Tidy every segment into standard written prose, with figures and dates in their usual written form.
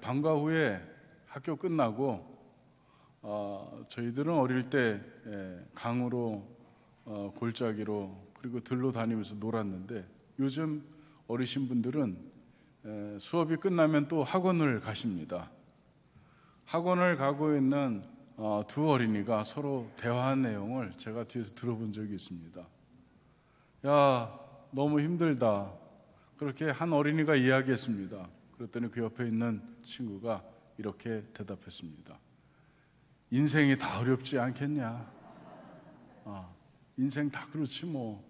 방과 후에 학교 끝나고 저희들은 어릴 때 강으로 골짜기로 그리고 들로 다니면서 놀았는데, 요즘 어리신 분들은 수업이 끝나면 또 학원을 가십니다. 학원을 가고 있는 두 어린이가 서로 대화한 내용을 제가 뒤에서 들어본 적이 있습니다. 야, 너무 힘들다, 그렇게 한 어린이가 이야기했습니다. 그랬더니 그 옆에 있는 친구가 이렇게 대답했습니다. 인생이 다 어렵지 않겠냐? 인생 다 그렇지 뭐.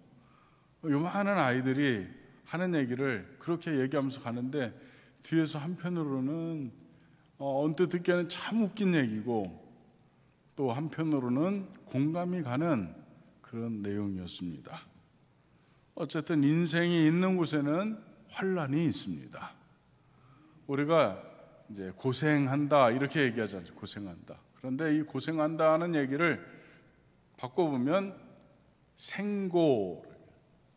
요만한 아이들이 하는 얘기를 그렇게 얘기하면서 가는데, 뒤에서 한편으로는 언뜻 듣기에는 참 웃긴 얘기고, 또 한편으로는 공감이 가는 그런 내용이었습니다. 어쨌든 인생이 있는 곳에는 환란이 있습니다. 우리가 이제 고생한다 이렇게 얘기하잖아요. 고생한다. 그런데 이 고생한다는 얘기를 바꿔보면 생고,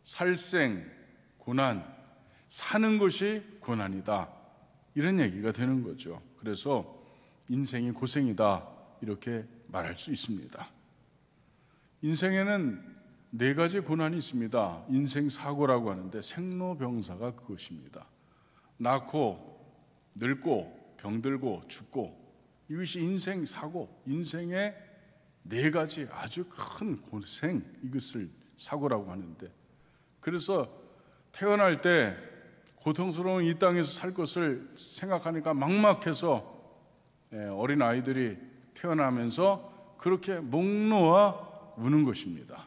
살생, 고난, 사는 것이 고난이다, 이런 얘기가 되는 거죠. 그래서 인생이 고생이다 이렇게 말할 수 있습니다. 인생에는 4가지 고난이 있습니다. 인생사고라고 하는데, 생로병사가 그것입니다. 낳고 늙고 병들고 죽고, 이것이 인생사고, 인생의 4가지 아주 큰 고생, 이것을 사고라고 하는데, 그래서 태어날 때 고통스러운 이 땅에서 살 것을 생각하니까 막막해서 어린 아이들이 태어나면서 그렇게 목 놓아 우는 것입니다.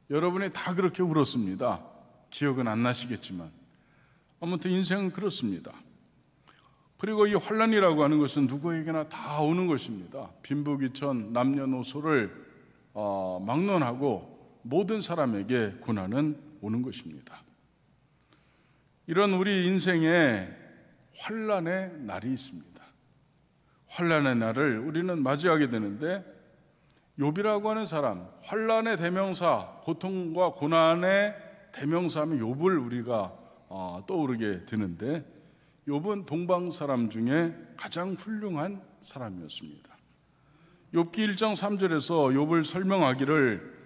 여러분이 다 그렇게 울었습니다. 기억은 안 나시겠지만 아무튼 인생은 그렇습니다. 그리고 이 환란이라고 하는 것은 누구에게나 다 오는 것입니다. 빈부귀천, 남녀노소를 막론하고 모든 사람에게 고난은 오는 것입니다. 이런 우리 인생에 환란의 날이 있습니다. 환란의 날을 우리는 맞이하게 되는데, 욥이라고 하는 사람, 환란의 대명사, 고통과 고난의 대명사하면 욥을 우리가 떠오르게 되는데, 욥은 동방 사람 중에 가장 훌륭한 사람이었습니다. 욥기 1장 3절에서 욥을 설명하기를,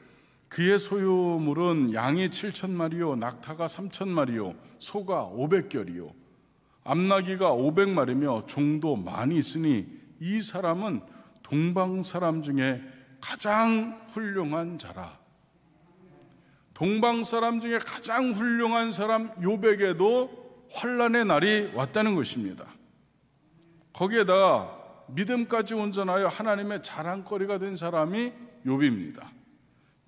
그의 소유물은 양이 7,000마리요 낙타가 3,000마리요 소가 500결이요 암나귀가 500마리며 종도 많이 있으니 이 사람은 동방 사람 중에 가장 훌륭한 자라. 동방 사람 중에 가장 훌륭한 사람 욥에게도 환란의 날이 왔다는 것입니다. 거기에다가 믿음까지 온전하여 하나님의 자랑거리가 된 사람이 욥입니다.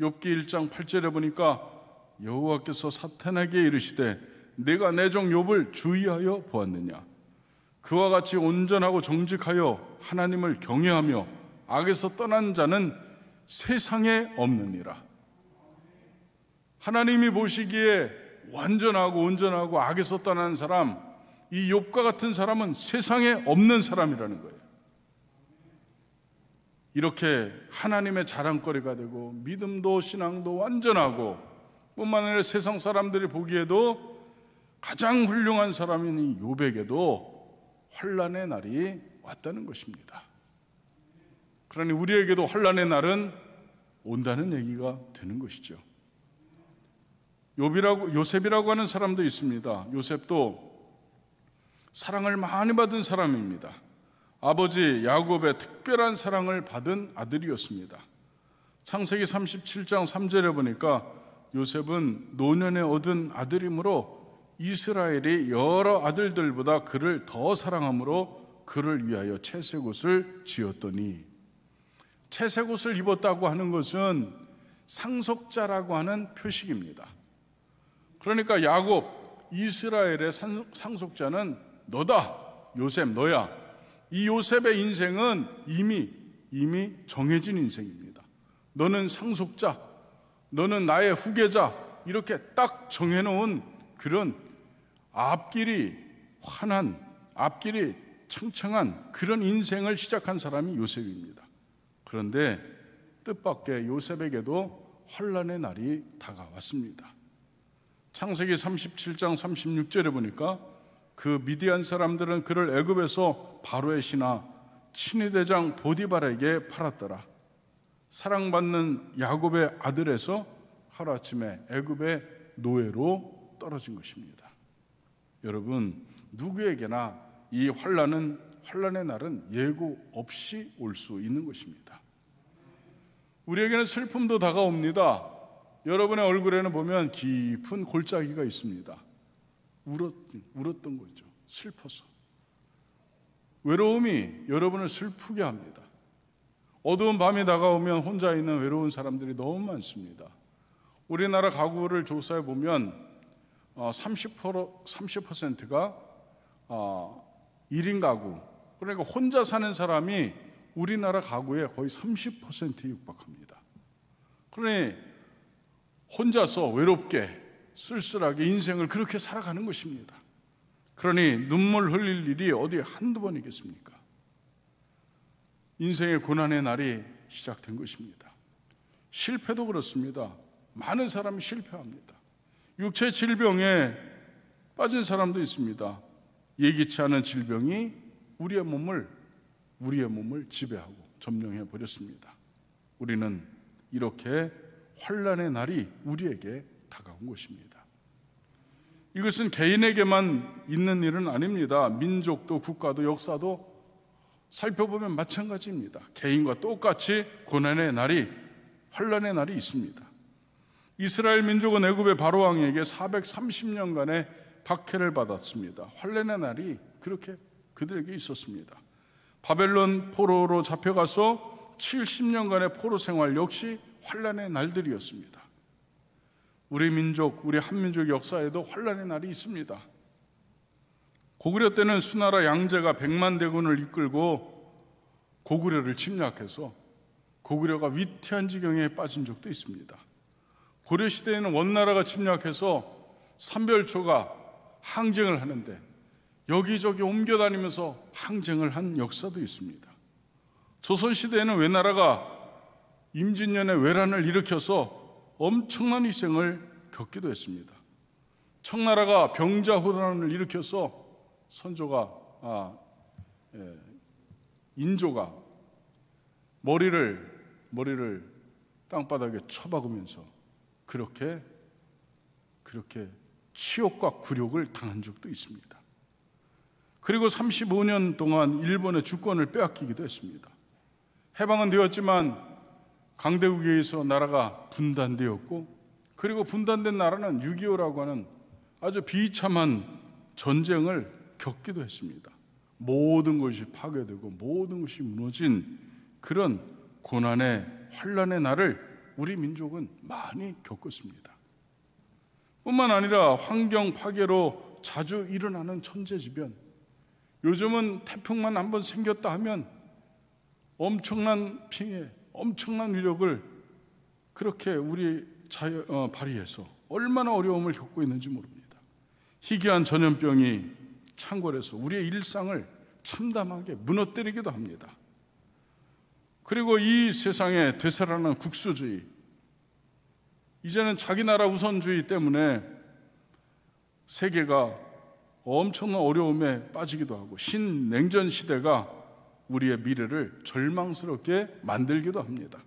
욥기 1장 8절에 보니까 여호와께서 사탄에게 이르시되 내가 내 종 욥을 주의하여 보았느냐. 그와 같이 온전하고 정직하여 하나님을 경외하며 악에서 떠난 자는 세상에 없느니라. 하나님이 보시기에 완전하고 온전하고 악에서 떠난 사람, 이 욥과 같은 사람은 세상에 없는 사람이라는 거예요. 이렇게 하나님의 자랑거리가 되고 믿음도 신앙도 완전하고, 뿐만 아니라 세상 사람들이 보기에도 가장 훌륭한 사람인 이 욥에게도 환란의 날이 왔다는 것입니다. 그러니 우리에게도 환란의 날은 온다는 얘기가 되는 것이죠. 요셉이라고 하는 사람도 있습니다. 요셉도 사랑을 많이 받은 사람입니다. 아버지 야곱의 특별한 사랑을 받은 아들이었습니다. 창세기 37장 3절에 보니까 요셉은 노년에 얻은 아들이므로 이스라엘이 여러 아들들보다 그를 더 사랑함으로 그를 위하여 채색옷을 지었더니, 채색옷을 입었다고 하는 것은 상속자라고 하는 표식입니다. 그러니까 야곱, 이스라엘의 상속자는 너다, 요셉 너야. 이 요셉의 인생은 이미 정해진 인생입니다. 너는 상속자, 너는 나의 후계자, 이렇게 딱 정해놓은 그런 앞길이 환한, 앞길이 창창한 그런 인생을 시작한 사람이 요셉입니다. 그런데 뜻밖의 요셉에게도 환난의 날이 다가왔습니다. 창세기 37장 36절에 보니까 그 미디안 사람들은 그를 애굽에서 바로의 신하 친위대장 보디발에게 팔았더라. 사랑받는 야곱의 아들에서 하루아침에 애굽의 노예로 떨어진 것입니다. 여러분, 누구에게나 이 환난의 날은 예고 없이 올 수 있는 것입니다. 우리에게는 슬픔도 다가옵니다. 여러분의 얼굴에는 보면 깊은 골짜기가 있습니다. 울었던 거죠. 슬퍼서. 외로움이 여러분을 슬프게 합니다. 어두운 밤이 다가오면 혼자 있는 외로운 사람들이 너무 많습니다. 우리나라 가구를 조사해 보면 30%가 1인 가구, 그러니까 혼자 사는 사람이 우리나라 가구의 거의 30%에 육박합니다. 그러니 혼자서 외롭게 쓸쓸하게 인생을 그렇게 살아가는 것입니다. 그러니 눈물 흘릴 일이 어디 한두 번이겠습니까? 인생의 고난의 날이 시작된 것입니다. 실패도 그렇습니다. 많은 사람이 실패합니다. 육체 질병에 빠진 사람도 있습니다. 예기치 않은 질병이 우리의 몸을 지배하고 점령해 버렸습니다. 우리는 이렇게 환난의 날이 우리에게 다가온 것입니다. 이것은 개인에게만 있는 일은 아닙니다. 민족도 국가도 역사도 살펴보면 마찬가지입니다. 개인과 똑같이 고난의 날이, 환난의 날이 있습니다. 이스라엘 민족은 애굽의 바로 왕에게 430년간의 박해를 받았습니다. 환난의 날이 그렇게 그들에게 있었습니다. 바벨론 포로로 잡혀가서 70년간의 포로 생활 역시 환난의 날들이었습니다. 우리 민족, 우리 한민족 역사에도 환난의 날이 있습니다. 고구려 때는 수나라 양제가 100만 대군을 이끌고 고구려를 침략해서 고구려가 위태한 지경에 빠진 적도 있습니다. 고려 시대에는 원나라가 침략해서 삼별초가 항쟁을 하는데 여기저기 옮겨다니면서 항쟁을 한 역사도 있습니다. 조선시대에는 외나라가 임진년에 외란을 일으켜서 엄청난 희생을 겪기도 했습니다. 청나라가 병자호란을 일으켜서 인조가 머리를 땅바닥에 쳐박으면서 그렇게 치욕과 굴욕을 당한 적도 있습니다. 그리고 35년 동안 일본의 주권을 빼앗기기도 했습니다. 해방은 되었지만 강대국에 의해서 나라가 분단되었고, 그리고 분단된 나라는 6.25라고 하는 아주 비참한 전쟁을 겪기도 했습니다. 모든 것이 파괴되고 모든 것이 무너진 그런 고난의 환난의 날을 우리 민족은 많이 겪었습니다. 뿐만 아니라 환경 파괴로 자주 일어나는 천재지변, 요즘은 태풍만 한번 생겼다 하면 엄청난 피해, 엄청난 위력을 그렇게 우리 발휘해서 얼마나 어려움을 겪고 있는지 모릅니다. 희귀한 전염병이 창궐해서 우리의 일상을 참담하게 무너뜨리기도 합니다. 그리고 이 세상에 되살아나는 국수주의, 이제는 자기 나라 우선주의 때문에 세계가 엄청난 어려움에 빠지기도 하고, 신냉전 시대가 우리의 미래를 절망스럽게 만들기도 합니다.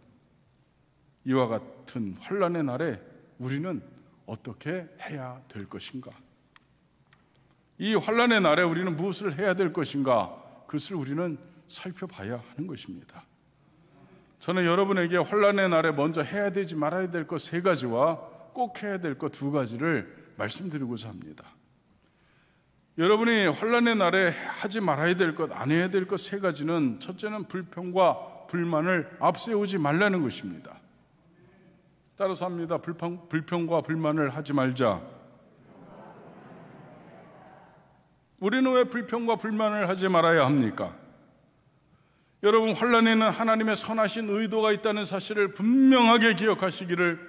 이와 같은 환난의 날에 우리는 어떻게 해야 될 것인가? 이 환난의 날에 우리는 무엇을 해야 될 것인가? 그것을 우리는 살펴봐야 하는 것입니다. 저는 여러분에게 환난의 날에 먼저 해야 되지 말아야 될 것 3가지와 꼭 해야 될 것 2가지를 말씀드리고자 합니다. 여러분이 환난의 날에 하지 말아야 될 것, 안 해야 될 것 3가지는, 첫째는 불평과 불만을 앞세우지 말라는 것입니다. 따라서 합니다. 불평과 불만을 하지 말자. 우리는 왜 불평과 불만을 하지 말아야 합니까? 여러분, 환난에는 하나님의 선하신 의도가 있다는 사실을 분명하게 기억하시기를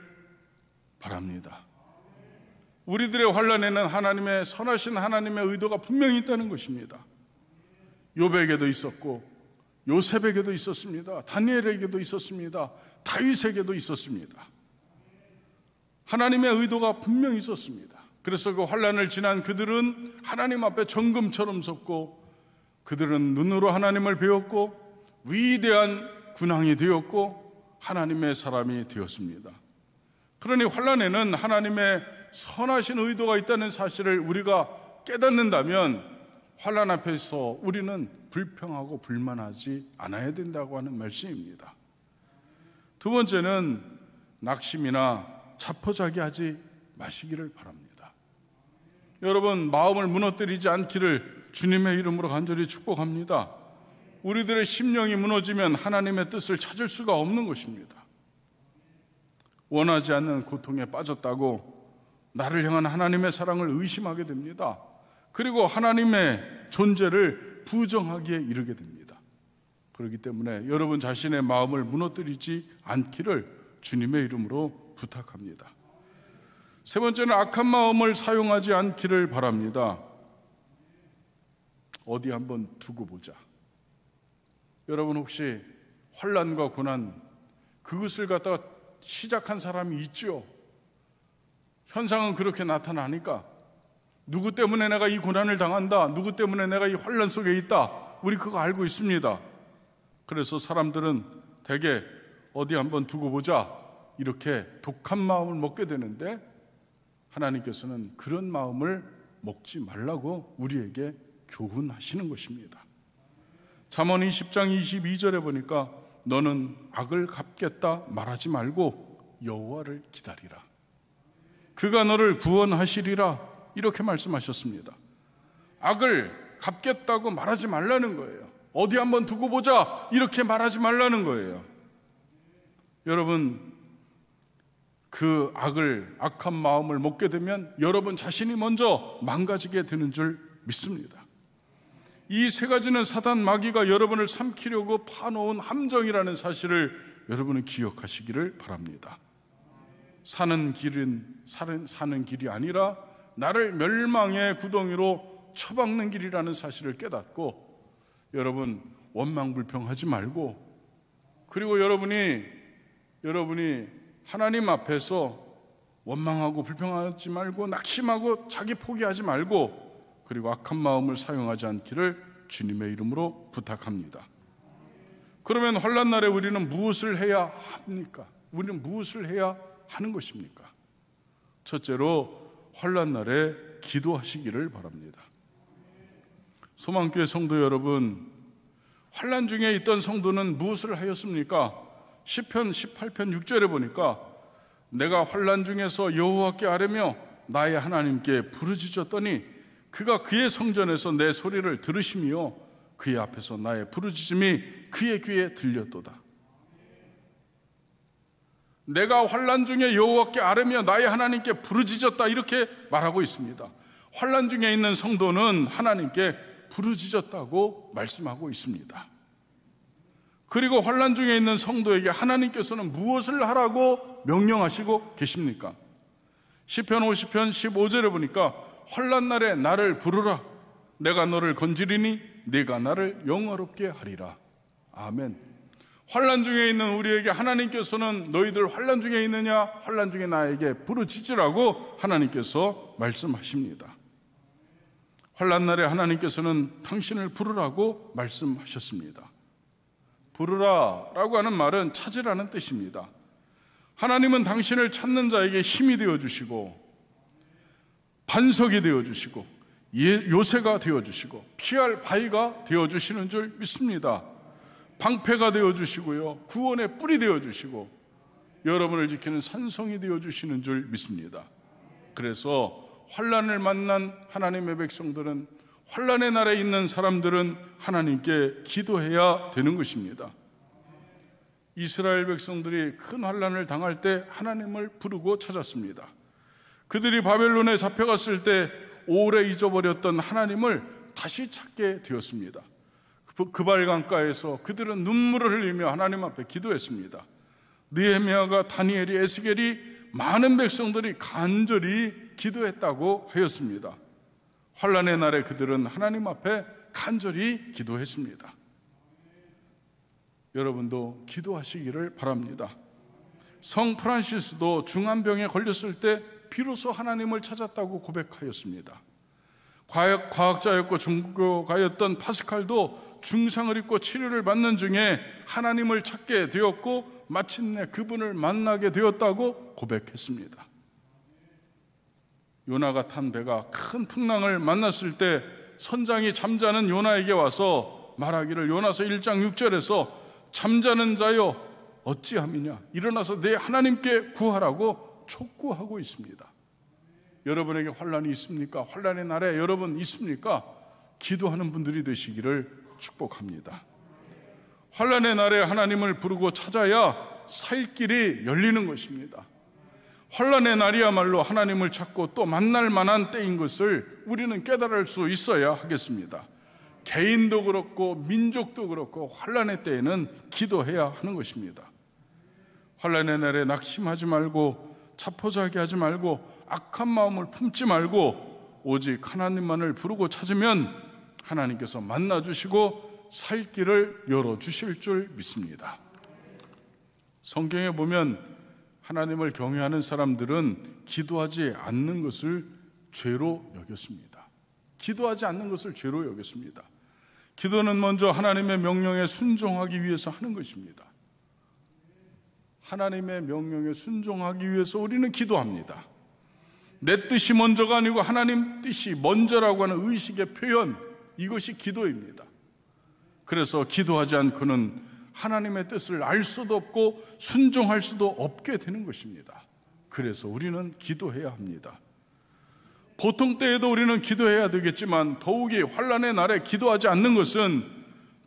바랍니다. 우리들의 환난에는 하나님의 선하신 하나님의 의도가 분명히 있다는 것입니다. 욥에게도 있었고 요셉에게도 있었습니다. 다니엘에게도 있었습니다. 다윗에게도 있었습니다. 하나님의 의도가 분명히 있었습니다. 그래서 그 환난을 지난 그들은 하나님 앞에 정금처럼 섰고, 그들은 눈으로 하나님을 배웠고 위대한 군왕이 되었고 하나님의 사람이 되었습니다. 그러니 환난에는 하나님의 선하신 의도가 있다는 사실을 우리가 깨닫는다면 환난 앞에서 우리는 불평하고 불만하지 않아야 된다고 하는 말씀입니다. 두 번째는 낙심이나 자포자기하지 마시기를 바랍니다. 여러분, 마음을 무너뜨리지 않기를 주님의 이름으로 간절히 축복합니다. 우리들의 심령이 무너지면 하나님의 뜻을 찾을 수가 없는 것입니다. 원하지 않는 고통에 빠졌다고 나를 향한 하나님의 사랑을 의심하게 됩니다. 그리고 하나님의 존재를 부정하기에 이르게 됩니다. 그렇기 때문에 여러분 자신의 마음을 무너뜨리지 않기를 주님의 이름으로 부탁합니다. 세 번째는 악한 마음을 사용하지 않기를 바랍니다. 어디 한번 두고 보자. 여러분 혹시 환난과 고난, 그것을 갖다가 시작한 사람이 있죠? 현상은 그렇게 나타나니까 누구 때문에 내가 이 고난을 당한다, 누구 때문에 내가 이 환난 속에 있다, 우리 그거 알고 있습니다. 그래서 사람들은 대개 어디 한번 두고 보자 이렇게 독한 마음을 먹게 되는데, 하나님께서는 그런 마음을 먹지 말라고 우리에게 교훈하시는 것입니다. 잠언 20장 22절에 보니까 너는 악을 갚겠다 말하지 말고 여호와를 기다리라. 그가 너를 구원하시리라. 이렇게 말씀하셨습니다. 악을 갚겠다고 말하지 말라는 거예요. 어디 한번 두고 보자 이렇게 말하지 말라는 거예요. 여러분, 그 악한 마음을 먹게 되면 여러분 자신이 먼저 망가지게 되는 줄 믿습니다. 이 세 가지는 사단 마귀가 여러분을 삼키려고 파놓은 함정이라는 사실을 여러분은 기억하시기를 바랍니다. 사는 길이 아니라 나를 멸망의 구덩이로 처박는 길이라는 사실을 깨닫고, 여러분 원망불평하지 말고, 그리고 여러분이 하나님 앞에서 원망하고 불평하지 말고 낙심하고 자기 포기하지 말고, 그리고 악한 마음을 사용하지 않기를 주님의 이름으로 부탁합니다. 그러면 환난 날에 우리는 무엇을 해야 합니까? 우리는 무엇을 해야 하는 것입니까? 첫째로 환난 날에 기도하시기를 바랍니다. 소망교회 성도 여러분, 환난 중에 있던 성도는 무엇을 하였습니까? 시편 18편 6절에 보니까 내가 환난 중에서 여호와께 아뢰며 나의 하나님께 부르짖었더니 그가 그의 성전에서 내 소리를 들으시며 그의 앞에서 나의 부르짖음이 그의 귀에 들렸도다. 내가 환난 중에 여호와께 아뢰며 나의 하나님께 부르짖었다, 이렇게 말하고 있습니다. 환난 중에 있는 성도는 하나님께 부르짖었다고 말씀하고 있습니다. 그리고 환난 중에 있는 성도에게 하나님께서는 무엇을 하라고 명령하시고 계십니까? 시편 50편 15절에 보니까 환난 날에 나를 부르라. 내가 너를 건지리니 네가 나를 영화롭게 하리라. 아멘. 환난 중에 있는 우리에게 하나님께서는 너희들 환난 중에 있느냐? 환난 중에 나에게 부르짖으라고 하나님께서 말씀하십니다. 환난 날에 하나님께서는 당신을 부르라고 말씀하셨습니다. 부르라라고 하는 말은 찾으라는 뜻입니다. 하나님은 당신을 찾는 자에게 힘이 되어주시고 반석이 되어주시고 요새가 되어주시고 피할 바위가 되어주시는 줄 믿습니다. 방패가 되어주시고요, 구원의 뿔이 되어주시고 여러분을 지키는 산성이 되어주시는 줄 믿습니다. 그래서 환난을 만난 하나님의 백성들은, 환난의 날에 있는 사람들은 하나님께 기도해야 되는 것입니다. 이스라엘 백성들이 큰 환난을 당할 때 하나님을 부르고 찾았습니다. 그들이 바벨론에 잡혀갔을 때 오래 잊어버렸던 하나님을 다시 찾게 되었습니다. 그발강가에서 그들은 눈물을 흘리며 하나님 앞에 기도했습니다. 느헤미야가, 다니엘이, 에스겔이 많은 백성들이 간절히 기도했다고 하였습니다. 환난의 날에 그들은 하나님 앞에 간절히 기도했습니다. 여러분도 기도하시기를 바랍니다. 성 프란시스도 중환병에 걸렸을 때 비로소 하나님을 찾았다고 고백하였습니다. 과학자였고 종교가였던 파스칼도 중상을 입고 치료를 받는 중에 하나님을 찾게 되었고 마침내 그분을 만나게 되었다고 고백했습니다. 요나가 탄 배가 큰 풍랑을 만났을 때 선장이 잠자는 요나에게 와서 말하기를, 요나서 1장 6절에서 잠자는 자여 어찌함이냐, 일어나서 내 하나님께 구하라고 촉구하고 있습니다. 여러분에게 환난이 있습니까? 환난의 날에 여러분 있습니까? 기도하는 분들이 되시기를 축복합니다. 환난의 날에 하나님을 부르고 찾아야 살 길이 열리는 것입니다. 환난의 날이야말로 하나님을 찾고 또 만날 만한 때인 것을 우리는 깨달을 수 있어야 하겠습니다. 개인도 그렇고 민족도 그렇고 환난의 때에는 기도해야 하는 것입니다. 환난의 날에 낙심하지 말고 자포자기 하지 말고 악한 마음을 품지 말고 오직 하나님만을 부르고 찾으면 하나님께서 만나주시고 살 길을 열어주실 줄 믿습니다. 성경에 보면 하나님을 경외하는 사람들은 기도하지 않는 것을 죄로 여겼습니다. 기도하지 않는 것을 죄로 여겼습니다. 기도는 먼저 하나님의 명령에 순종하기 위해서 하는 것입니다. 하나님의 명령에 순종하기 위해서 우리는 기도합니다. 내 뜻이 먼저가 아니고 하나님 뜻이 먼저라고 하는 의식의 표현, 이것이 기도입니다. 그래서 기도하지 않고는 하나님의 뜻을 알 수도 없고 순종할 수도 없게 되는 것입니다. 그래서 우리는 기도해야 합니다. 보통 때에도 우리는 기도해야 되겠지만 더욱이 환난의 날에 기도하지 않는 것은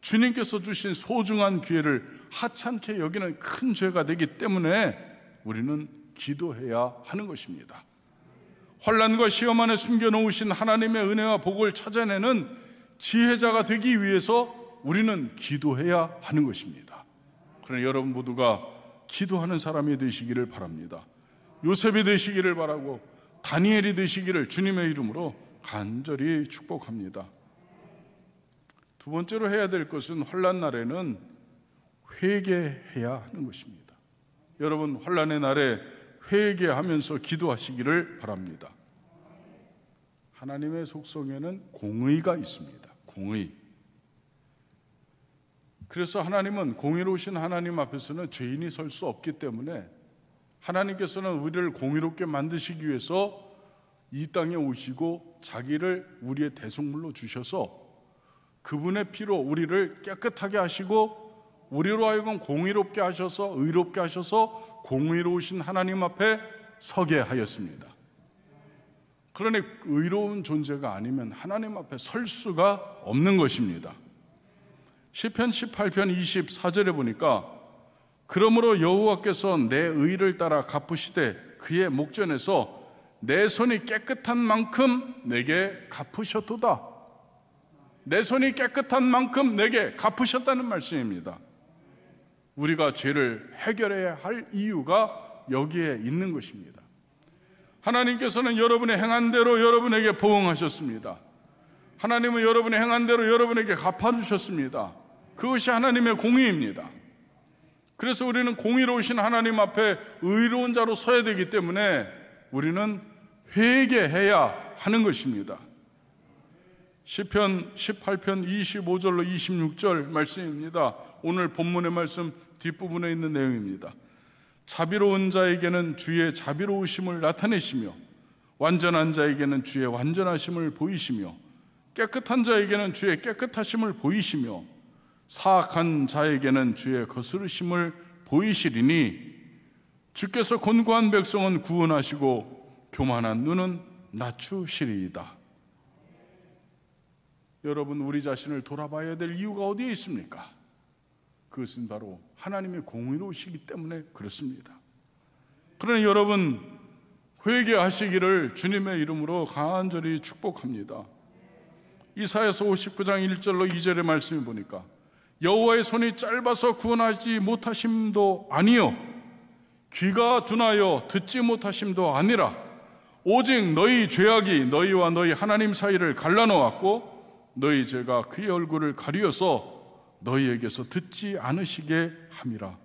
주님께서 주신 소중한 기회를 하찮게 여기는 큰 죄가 되기 때문에 우리는 기도해야 하는 것입니다. 환난과 시험 안에 숨겨놓으신 하나님의 은혜와 복을 찾아내는 지혜자가 되기 위해서 우리는 기도해야 하는 것입니다. 그러나 여러분 모두가 기도하는 사람이 되시기를 바랍니다. 요셉이 되시기를 바라고 다니엘이 되시기를 주님의 이름으로 간절히 축복합니다. 두 번째로 해야 될 것은 환난 날에는 회개해야 하는 것입니다. 여러분 환난의 날에 회개하면서 기도하시기를 바랍니다. 하나님의 속성에는 공의가 있습니다. 공의. 그래서 하나님은 공의로우신 하나님 앞에서는 죄인이 설 수 없기 때문에 하나님께서는 우리를 공의롭게 만드시기 위해서 이 땅에 오시고 자기를 우리의 대속물로 주셔서 그분의 피로 우리를 깨끗하게 하시고 우리로 하여금 공의롭게 하셔서 의롭게 하셔서 공의로우신 하나님 앞에 서게 하였습니다. 그러니 의로운 존재가 아니면 하나님 앞에 설 수가 없는 것입니다. 시편 18편 24절에 보니까 그러므로 여호와께서 내 의를 따라 갚으시되 그의 목전에서 내 손이 깨끗한 만큼 내게 갚으셨도다. 내 손이 깨끗한 만큼 내게 갚으셨다는 말씀입니다. 우리가 죄를 해결해야 할 이유가 여기에 있는 것입니다. 하나님께서는 여러분의 행한 대로 여러분에게 보응하셨습니다. 하나님은 여러분의 행한 대로 여러분에게 갚아주셨습니다. 그것이 하나님의 공의입니다. 그래서 우리는 공의로우신 하나님 앞에 의로운 자로 서야 되기 때문에 우리는 회개해야 하는 것입니다. 시편 18편 25절로 26절 말씀입니다. 오늘 본문의 말씀 뒷부분에 있는 내용입니다. 자비로운 자에게는 주의 자비로우심을 나타내시며 완전한 자에게는 주의 완전하심을 보이시며 깨끗한 자에게는 주의 깨끗하심을 보이시며 사악한 자에게는 주의 거스르심을 보이시리니 주께서 곤고한 백성은 구원하시고 교만한 눈은 낮추시리이다. 여러분, 우리 자신을 돌아봐야 될 이유가 어디에 있습니까? 그것은 바로 하나님의 공의로우시기 때문에 그렇습니다. 그러니 여러분 회개하시기를 주님의 이름으로 간절히 축복합니다. 이사야서 59장 1절로 2절의 말씀을 보니까 여호와의 손이 짧아서 구원하지 못하심도 아니요 귀가 둔하여 듣지 못하심도 아니라 오직 너희 죄악이 너희와 너희 하나님 사이를 갈라놓았고 너희 죄가 그의 얼굴을 가리어서 너희에게서 듣지 않으시게 함이라.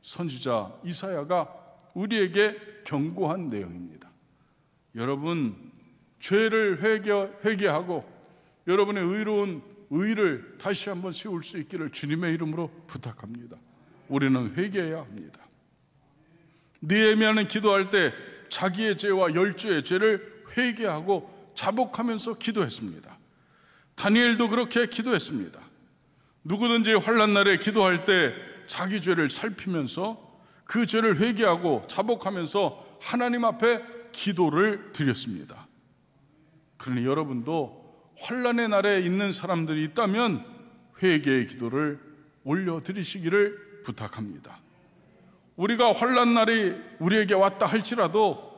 선지자 이사야가 우리에게 경고한 내용입니다. 여러분, 죄를 회개하고 여러분의 의로운 의를 다시 한번 세울 수 있기를 주님의 이름으로 부탁합니다. 우리는 회개해야 합니다. 느헤미야는 기도할 때 자기의 죄와 열조의 죄를 회개하고 자복하면서 기도했습니다. 다니엘도 그렇게 기도했습니다. 누구든지 환난 날에 기도할 때 자기 죄를 살피면서 그 죄를 회개하고 자복하면서 하나님 앞에 기도를 드렸습니다. 그러니 여러분도 환난의 날에 있는 사람들이 있다면 회개의 기도를 올려드리시기를 부탁합니다. 우리가 환난 날이 우리에게 왔다 할지라도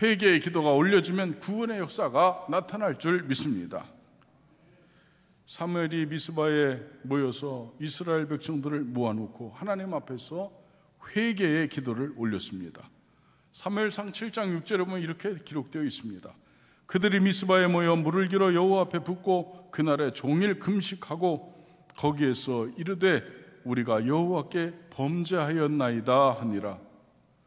회개의 기도가 올려지면 구원의 역사가 나타날 줄 믿습니다. 사무엘이 미스바에 모여서 이스라엘 백성들을 모아놓고 하나님 앞에서 회개의 기도를 올렸습니다. 사무엘상 7장 6절에 보면 이렇게 기록되어 있습니다. 그들이 미스바에 모여 물을 길어 여호와 앞에 붓고 그날에 종일 금식하고 거기에서 이르되 우리가 여호와께 범죄하였나이다 하니라.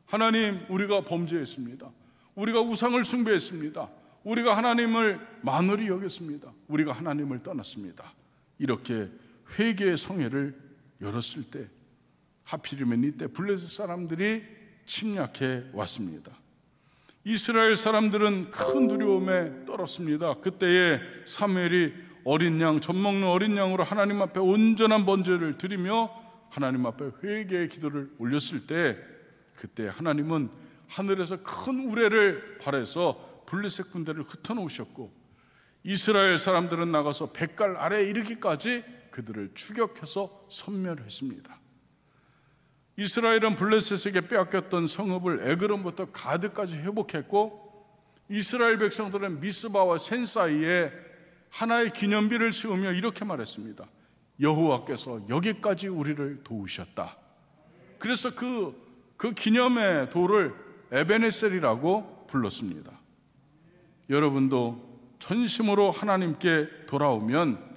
하나님, 우리가 범죄했습니다. 우리가 우상을 숭배했습니다. 우리가 하나님을 만홀히 여겼습니다. 우리가 하나님을 떠났습니다. 이렇게 회개의 성회를 열었을 때 하필이면 이때 블레셋 사람들이 침략해 왔습니다. 이스라엘 사람들은 큰 두려움에 떨었습니다. 그때에 사무엘이 어린 양, 젖 먹는 어린 양으로 하나님 앞에 온전한 번제를 드리며 하나님 앞에 회개의 기도를 올렸을 때 그때 하나님은 하늘에서 큰 우레를 발해서 블레셋 군대를 흩어놓으셨고 이스라엘 사람들은 나가서 백갈 아래에 이르기까지 그들을 추격해서 섬멸했습니다. 이스라엘은 블레셋에게 빼앗겼던 성읍을 에그론부터 가드까지 회복했고 이스라엘 백성들은 미스바와 센 사이에 하나의 기념비를 세우며 이렇게 말했습니다. 여호와께서 여기까지 우리를 도우셨다. 그래서 그 기념의 돌을 에베네셀이라고 불렀습니다. 여러분도 전심으로 하나님께 돌아오면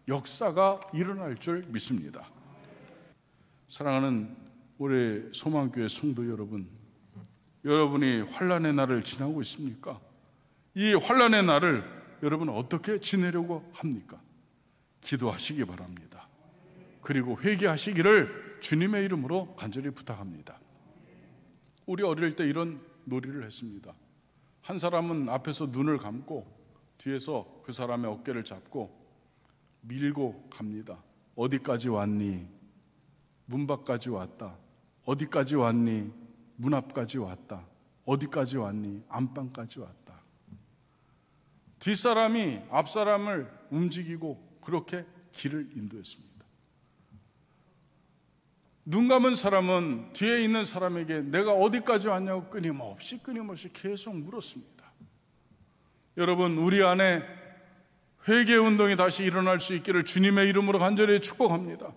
역사가 일어날 줄 믿습니다. 사랑하는 우리 소망교회 성도 여러분, 여러분이 환난의 날을 지나고 있습니까? 이 환난의 날을 여러분 어떻게 지내려고 합니까? 기도하시기 바랍니다. 그리고 회개하시기를 주님의 이름으로 간절히 부탁합니다. 우리 어릴 때 이런 놀이를 했습니다. 한 사람은 앞에서 눈을 감고 뒤에서 그 사람의 어깨를 잡고 밀고 갑니다. 어디까지 왔니? 문 밖까지 왔다. 어디까지 왔니? 문 앞까지 왔다. 어디까지 왔니? 안방까지 왔다. 뒷사람이 앞사람을 움직이고 그렇게 길을 인도했습니다. 눈 감은 사람은 뒤에 있는 사람에게 내가 어디까지 왔냐고 끊임없이 계속 물었습니다. 여러분, 우리 안에 회개 운동이 다시 일어날 수 있기를 주님의 이름으로 간절히 축복합니다.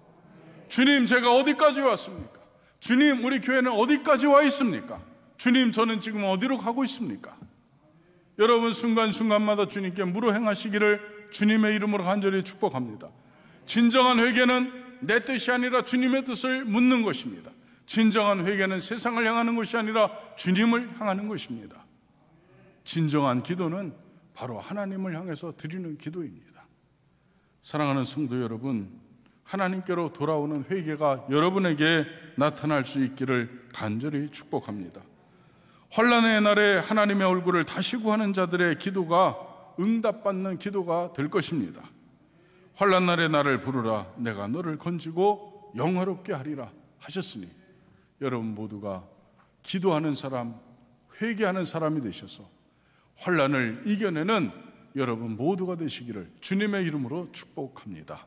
주님, 제가 어디까지 왔습니까? 주님, 우리 교회는 어디까지 와 있습니까? 주님, 저는 지금 어디로 가고 있습니까? 여러분, 순간순간마다 주님께 물어 행하시기를 주님의 이름으로 간절히 축복합니다. 진정한 회개는 내 뜻이 아니라 주님의 뜻을 묻는 것입니다. 진정한 회개는 세상을 향하는 것이 아니라 주님을 향하는 것입니다. 진정한 기도는 바로 하나님을 향해서 드리는 기도입니다. 사랑하는 성도 여러분, 하나님께로 돌아오는 회개가 여러분에게 나타날 수 있기를 간절히 축복합니다. 환난의 날에 하나님의 얼굴을 다시 구하는 자들의 기도가 응답받는 기도가 될 것입니다. 환난 날에 나를 부르라, 내가 너를 건지고 영화롭게 하리라 하셨으니 여러분 모두가 기도하는 사람, 회개하는 사람이 되셔서 환난을 이겨내는 여러분 모두가 되시기를 주님의 이름으로 축복합니다.